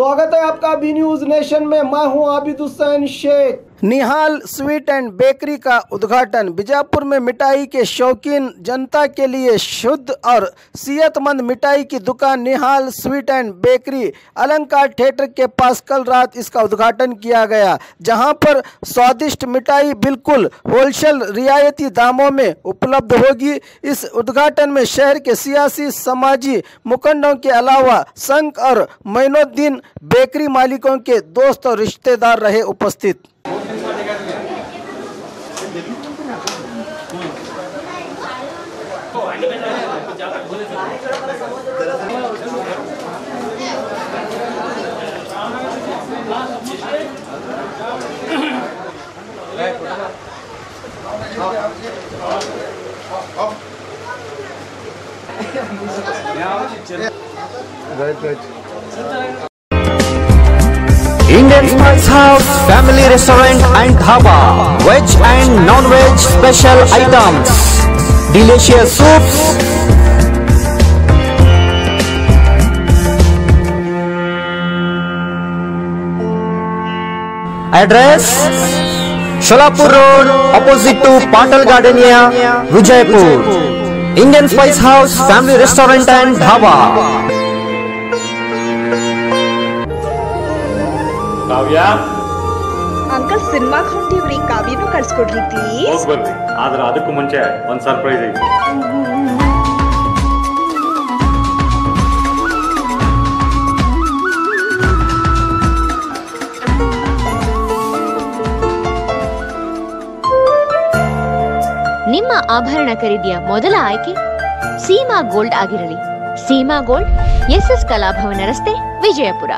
स्वागत है आपका बी न्यूज नेशन में। मैं हूं आबिद हुसैन शेख। निहाल स्वीट एंड बेकरी का उद्घाटन। बीजापुर में मिठाई के शौकीन जनता के लिए शुद्ध और सेहतमंद मिठाई की दुकान निहाल स्वीट एंड बेकरी अलंकार थिएटर के पास कल रात इसका उद्घाटन किया गया, जहां पर स्वादिष्ट मिठाई बिल्कुल होलसेल रियायती दामों में उपलब्ध होगी। इस उद्घाटन में शहर के सियासी समाजी मुखंडों के अलावा संघ और मोइनुद्दीन बेकरी मालिकों के दोस्त और रिश्तेदार रहे उपस्थित। Indian Spice House Family Restaurant and Dhaba, veg and non-veg special items, delicious soups, address Sholapur Road opposite to Patal Gardenia, Vijaypur. Indian Spice House Family Restaurant and Dhaba. Kavya uncle ಸಿನಿಮಾಗೆ ಹೊಂಟಿವ್ರಿ, ಕಾವ್ಯನೂ ಕಳ್ಸ್ಕೊಡ್ರಿ please. ಹೋಗಿ ಬರ್ರಿ, ಆದ್ರೆ ಅದಕ್ಕೂ ಮುಂಚೆ ಒಂದು surprise ಐತಿ. ನಿಮ್ಮ ಆಭರಣ ಖರೀದಿಯ ಮೊದಲ ಆಯ್ಕೆ ಸೀಮಾ ಗೋಲ್ಡ್ ಆಗಿರಲಿ. ಸೀಮಾ ಗೋಲ್ಡ್, ಎಸ್ಎಸ್ ಕಲಾಭವನ ರಸ್ತೆ, ವಿಜಯಪುರ.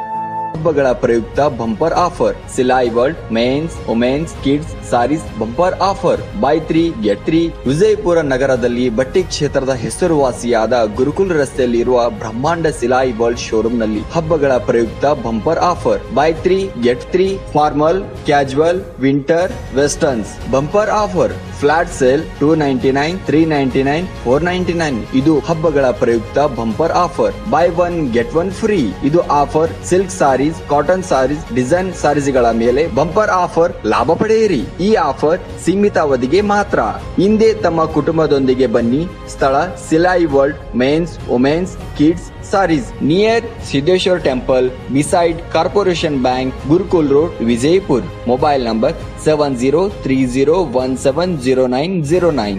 ಹಬ್ಬಗಳ ಪ್ರಯುಕ್ತ bumper offer. Silai world men's, women's, kids saris bumper offer. Buy 3 get 3. Vijayapura ನಗರದಲ್ಲಿ ಬಟ್ಟೆ ಕ್ಷೇತ್ರದ ಹೆಸರುವಾಸಿಯಾದ ಗುರುಕುಲ್ ರಸ್ತೆಯಲ್ಲಿರುವ ಬ್ರಹ್ಮಾಂಡ ಸಿಲಾಯಿ ವರ್ಲ್ಡ್ ಶೋರೂಮ್ ನಲ್ಲಿ ಹಬ್ಬಗಳ ಪ್ರಯುಕ್ತ bumper offer. Buy 3 get 3. Formal, casual, winter, westerns bumper offer. Flat sale 299, 399, 499. ಇದು ಹಬ್ಬಗಳ ಪ್ರಯುಕ್ತ bumper offer. Buy 1 get 1 free. ಇದು offer silk saris, cotton saris, design ಸಾರೀಸ್ಗಳ ಮೇಲೆ ಬಂಪರ್ ಆಫರ್ ಲಾಭ ಪಡೆಯಿರಿ. ಈ ಆಫರ್ ಸೀಮಿತ ಅವಧಿಗೆ ಮಾತ್ರ. ಹಿಂದೆ ತಮ್ಮ ಕುಟುಂಬದೊಂದಿಗೆ ಬನ್ನಿ. ಸ್ಥಳ Silai world men's, women's, kids saris, near Siddeshwara temple, beside corporation bank, Gurukul road, Vijayapur. Mobile number 7030170909.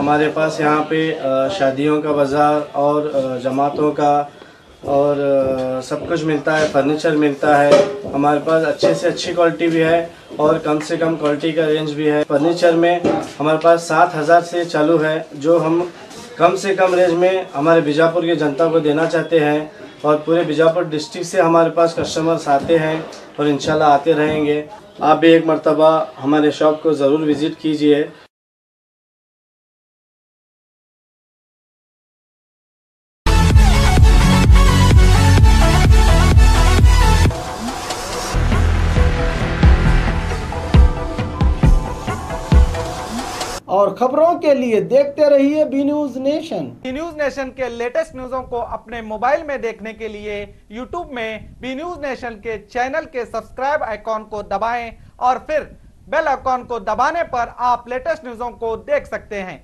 हमारे पास यहाँ पे शादियों का बाज़ार और जमातों का और सब कुछ मिलता है। फर्नीचर मिलता है हमारे पास, अच्छे से अच्छी क्वालिटी भी है और कम से कम क्वालिटी का रेंज भी है। फर्नीचर में हमारे पास 7,000 से चालू है, जो हम कम से कम रेंज में हमारे बीजापुर की जनता को देना चाहते हैं। और पूरे बीजापुर डिस्ट्रिक्ट से हमारे पास कस्टमर्स आते हैं और इंशाल्लाह आते रहेंगे। आप भी एक मर्तबा हमारे शॉप को ज़रूर विज़िट कीजिए। और खबरों के लिए देखते रहिए B news nation. B news nation के लेटेस्ट न्यूज़ों को अपने मोबाइल में देखने के लिए यूट्यूब में बी न्यूज नेशन के चैनल के सब्सक्राइब आइकॉन को दबाएं और फिर बेल आइकॉन को दबाने पर आप लेटेस्ट न्यूज़ों को देख सकते हैं।